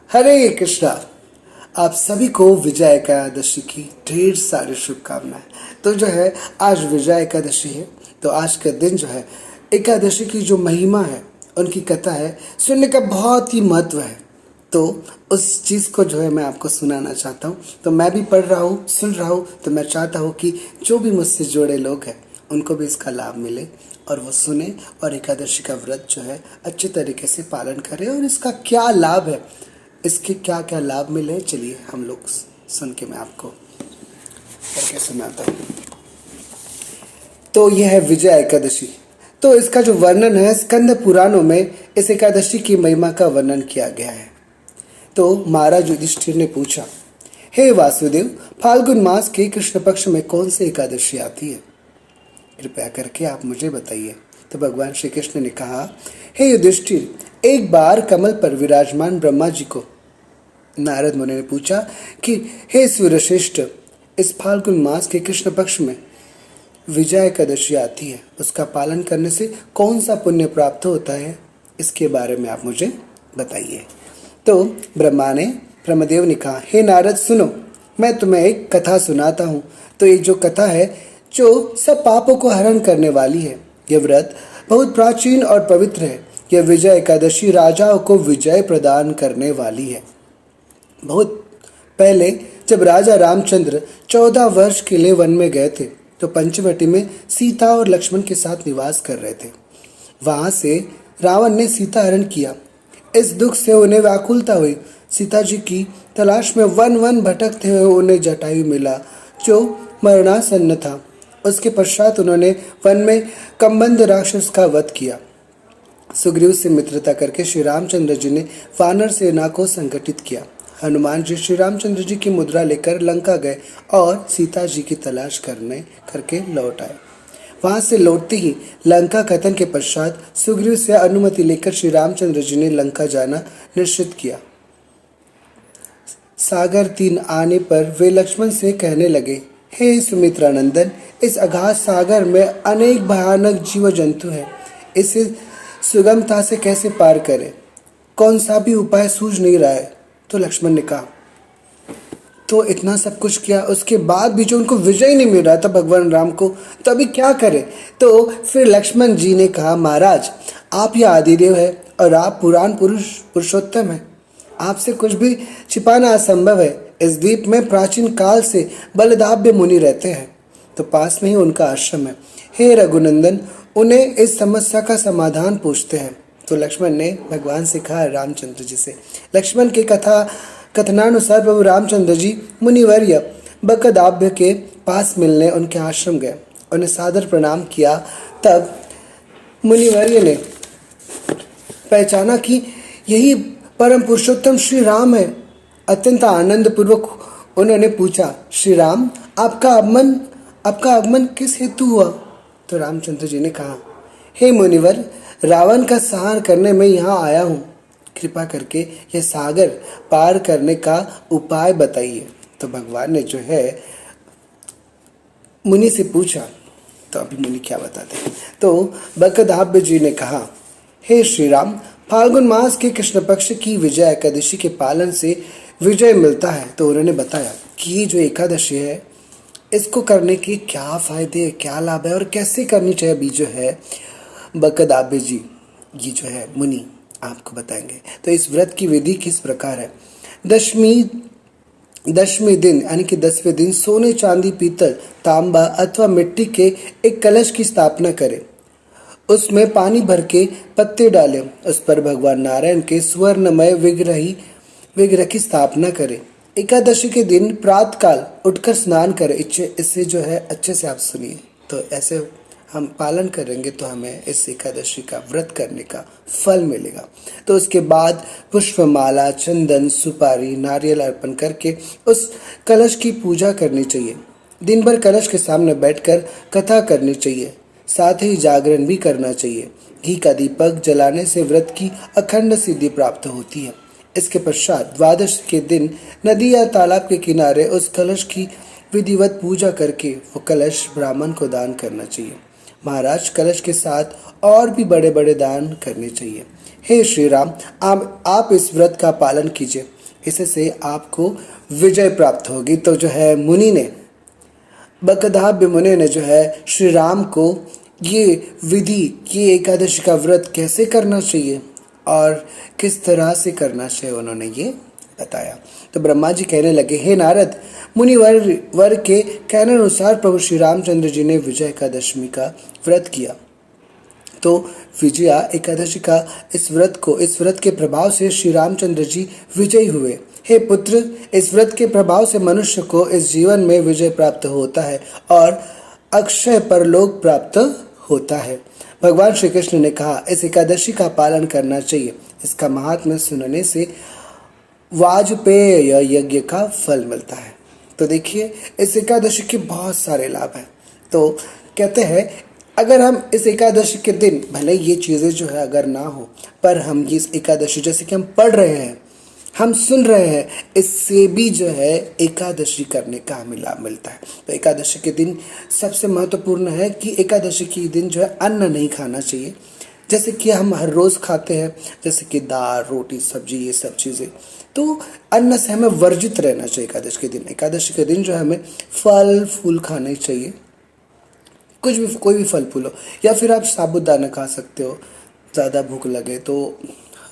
हरे कृष्णा। आप सभी को विजय एकादशी की ढेर सारी शुभकामनाएं। तो जो है आज विजय एकादशी है, तो आज का दिन जो है एकादशी की जो महिमा है, उनकी कथा है, सुनने का बहुत ही महत्व है। तो उस चीज़ को जो है मैं आपको सुनाना चाहता हूँ। तो मैं भी पढ़ रहा हूँ, सुन रहा हूँ, तो मैं चाहता हूँ कि जो भी मुझसे जुड़े लोग हैं उनको भी इसका लाभ मिले और वो सुने और एकादशी का व्रत जो है अच्छे तरीके से पालन करें। और इसका क्या लाभ है, इसके क्या क्या लाभ मिले, चलिए हम लोग सुन के मैं आपको करके सुनाता हूँ। तो यह है विजय एकादशी। तो इसका जो वर्णन है, स्कंद पुराणों में इस एकादशी की महिमा का वर्णन किया गया है। तो महाराज युधिष्ठिर ने पूछा, हे वासुदेव, फाल्गुन मास के कृष्ण पक्ष में कौन सी एकादशी आती है? कृपया करके आप मुझे बताइए। तो भगवान श्री कृष्ण ने कहा, हे युधिष्ठिर, एक बार कमल पर विराजमान ब्रह्मा जी को नारद मुनि ने पूछा कि हे सूर्यश्रेष्ठ, इस फाल्गुन मास के कृष्ण पक्ष में विजय एकादशी आती है, उसका पालन करने से कौन सा पुण्य प्राप्त होता है, इसके बारे में आप मुझे बताइए। तो ब्रह्मदेव ने कहा, हे नारद सुनो, मैं तुम्हें एक कथा सुनाता हूँ। तो ये जो कथा है जो सब पापों को हरण करने वाली है। यह व्रत बहुत प्राचीन और पवित्र है। यह विजय एकादशी राजाओं को विजय प्रदान करने वाली है। बहुत पहले जब राजा रामचंद्र 14 वर्ष के लिए वन में गए थे, तो पंचवटी में सीता और लक्ष्मण के साथ निवास कर रहे थे। वहां से रावण ने सीता हरण किया। इस दुख से उन्हें व्याकुलता हुई। सीता जी की तलाश में वन वन भटकते हुए उन्हें जटायु मिला, जो मरणासन्न था। उसके पश्चात उन्होंने वन में कम्बंद राक्षस का वध किया। सुग्रीव से मित्रता करके श्री रामचंद्र जी ने वानर सेना को संगठित किया। हनुमान जी श्री रामचंद्र जी की मुद्रा लेकर लंका गए और सीता जी की तलाश करके लौट आए। वहां से लौटते ही लंका कथन के पश्चात सुग्रीव से अनुमति लेकर श्री रामचंद्र जी ने लंका जाना निश्चित किया। सागर तीन आने पर वे लक्ष्मण से कहने लगे, हे सुमित्रा नंदन, इस अगाध सागर में अनेक भयानक जीव जंतु हैं। इसे सुगमता से कैसे पार करें? कौन सा भी उपाय सूझ नहीं रहा है। तो लक्ष्मण ने कहा, तो इतना सब कुछ किया, उसके बाद भी जो उनको विजय नहीं मिल रहा था भगवान राम को, तो अभी क्या करें? तो फिर लक्ष्मण जी ने कहा, महाराज, आप ही आदिदेव है और आप पुराण पुरुषोत्तम है। आपसे कुछ भी छिपाना असंभव है। इस द्वीप में प्राचीन काल से बलदाभ्य मुनि रहते हैं, तो पास में ही उनका आश्रम है। हे रघुनंदन, उन्हें इस समस्या का समाधान पूछते हैं। तो लक्ष्मण ने भगवान से कहा रामचंद्र जी से। लक्ष्मण के कथनानुसार प्रभु रामचंद्र जी मुनिवर्य बकदाभ्य के पास मिलने उनके आश्रम गए। उन्हें सादर प्रणाम किया। तब मुनिवर्य ने पहचाना कि यही परम पुरुषोत्तम श्री राम है। अत्यंत आनंद पूर्वक उन्होंने पूछा, श्री राम, आपका आगमन किस हेतु हुआ? तो रामचंद्र जी ने कहा, हे मुनिवर, रावण का संहार करने में यहाँ आया हूँ। कृपा करके यह सागर पार करने का उपाय बताइए। तो भगवान ने जो है मुनि से पूछा। तो अभी मुनि क्या बताते हैं। तो बकदाभ्य जी ने कहा, हे श्री राम, फाल्गुन मास के कृष्ण पक्ष की विजय एकादशी के पालन से विजय मिलता है। तो उन्होंने बताया कि ये जो एकादशी है, इसको करने के क्या फायदे, क्या लाभ है और कैसे करनी चाहिए। अभी जो है बकदाभ्य जी, ये जो है मुनि आपको बताएंगे। तो इस व्रत की विधि किस प्रकार है। दशमी दिन यानी कि 10वें दिन सोने, चांदी, पीतल, तांबा अथवा मिट्टी के एक कलश की स्थापना करें। उसमें पानी भर के पत्ते डालें। उस पर भगवान नारायण के स्वर्णमय विग्रह की स्थापना करें। एकादशी के दिन प्रातः काल उठकर स्नान करें। इससे जो है अच्छे से आप सुनिए। तो ऐसे हम पालन करेंगे तो हमें इस एकादशी का व्रत करने का फल मिलेगा। तो उसके बाद पुष्पमाला, चंदन, सुपारी, नारियल अर्पण करके उस कलश की पूजा करनी चाहिए। दिन भर कलश के सामने बैठकर कथा करनी चाहिए। साथ ही जागरण भी करना चाहिए। घी का दीपक जलाने से व्रत की अखंड सिद्धि प्राप्त होती है। इसके पश्चात द्वादश के दिन नदी या तालाब के किनारे उस कलश की विधिवत पूजा करके वो कलश ब्राह्मण को दान करना चाहिए। महाराज, कलश के साथ और भी बड़े बड़े दान करने चाहिए। हे श्री राम, आप इस व्रत का पालन कीजिए। इससे आपको विजय प्राप्त होगी। तो जो है मुनि ने, बकदाभ्य मुनि ने जो है श्री राम को ये विधि, ये एकादशी का व्रत कैसे करना चाहिए और किस तरह से करना चाहिए, उन्होंने ये बताया। तो ब्रह्मा जी कहने लगे, हे नारद, मुनिवर के कहने अनुसार प्रभु श्री रामचंद्र जी ने विजय एकादशी का व्रत किया। तो विजया एकादशी का इस व्रत के प्रभाव से श्री रामचंद्र जी विजयी हुए। हे पुत्र, इस व्रत के प्रभाव से मनुष्य को इस जीवन में विजय प्राप्त होता है और अक्षय परलोक प्राप्त होता है। भगवान श्री कृष्ण ने कहा, इस एकादशी का पालन करना चाहिए। इसका महात्म्य सुनने से वाजपेय यज्ञ का फल मिलता है। तो देखिए, इस एकादशी के बहुत सारे लाभ हैं। तो कहते हैं, अगर हम इस एकादशी के दिन, भले ये चीज़ें जो है अगर ना हो, पर हम ये एकादशी जैसे कि हम पढ़ रहे हैं, हम सुन रहे हैं, इससे भी जो है एकादशी करने का हमें लाभ मिलता है। तो एकादशी के दिन सबसे महत्वपूर्ण है कि एकादशी के दिन जो है अन्न नहीं खाना चाहिए, जैसे कि हम हर रोज़ खाते हैं, जैसे कि दाल, रोटी, सब्जी, ये सब चीज़ें। तो अन्न से हमें वर्जित रहना चाहिए एकादशी के दिन। एकादशी के दिन जो है हमें फल फूल खाने चाहिए, कुछ भी, कोई भी फल फूल हो, या फिर आप साबूदाना खा सकते हो, ज़्यादा भूख लगे तो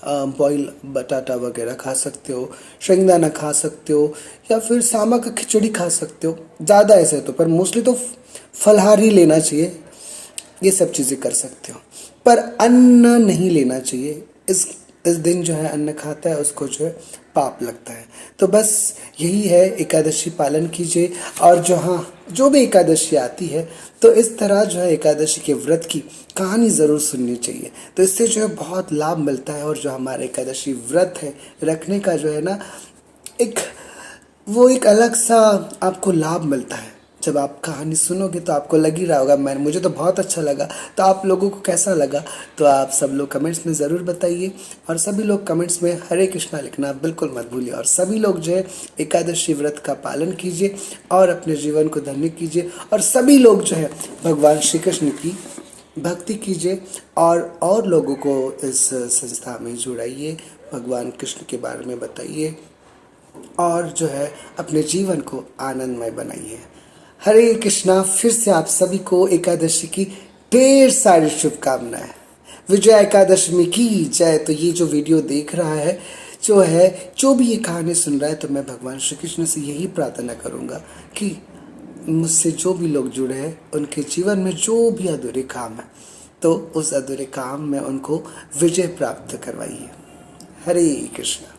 बॉयल बटाटा वगैरह खा सकते हो, शेंगदाना खा सकते हो, या फिर सामा का खिचड़ी खा सकते हो। ज़्यादा ऐसे तो, पर मोस्टली तो फलहारी लेना चाहिए, ये सब चीज़ें कर सकते हो, पर अन्न नहीं लेना चाहिए। इस दिन जो है अन्न खाता है उसको जो है पाप लगता है। तो बस यही है, एकादशी पालन कीजिए। और जो भी एकादशी आती है तो इस तरह जो है एकादशी के व्रत की कहानी ज़रूर सुननी चाहिए। तो इससे जो है बहुत लाभ मिलता है। और जो हमारा एकादशी व्रत है रखने का जो है ना, एक अलग सा आपको लाभ मिलता है। जब आप कहानी सुनोगे तो आपको लग ही रहा होगा, मुझे तो बहुत अच्छा लगा। तो आप लोगों को कैसा लगा, तो आप सब लोग कमेंट्स में ज़रूर बताइए। और सभी लोग कमेंट्स में हरे कृष्णा लिखना बिल्कुल मत भूलिए। और सभी लोग जो है एकादशी व्रत का पालन कीजिए और अपने जीवन को धन्य कीजिए। और सभी लोग जो है भगवान श्री कृष्ण की भक्ति कीजिए और लोगों को इस संस्था में जुड़ाइए, भगवान कृष्ण के बारे में बताइए और जो है अपने जीवन को आनंदमय बनाइए। हरे कृष्णा। फिर से आप सभी को एकादशी की ढेर सारी शुभकामनाएं। विजय एकादशी की जय। तो ये जो वीडियो देख रहा है, जो भी ये कहानी सुन रहा है, तो मैं भगवान श्री कृष्ण से यही प्रार्थना करूँगा कि मुझसे जो भी लोग जुड़े हैं, उनके जीवन में जो भी अधूरे काम है, तो उस अधूरे काम में उनको विजय प्राप्त करवाइए। हरे कृष्णा।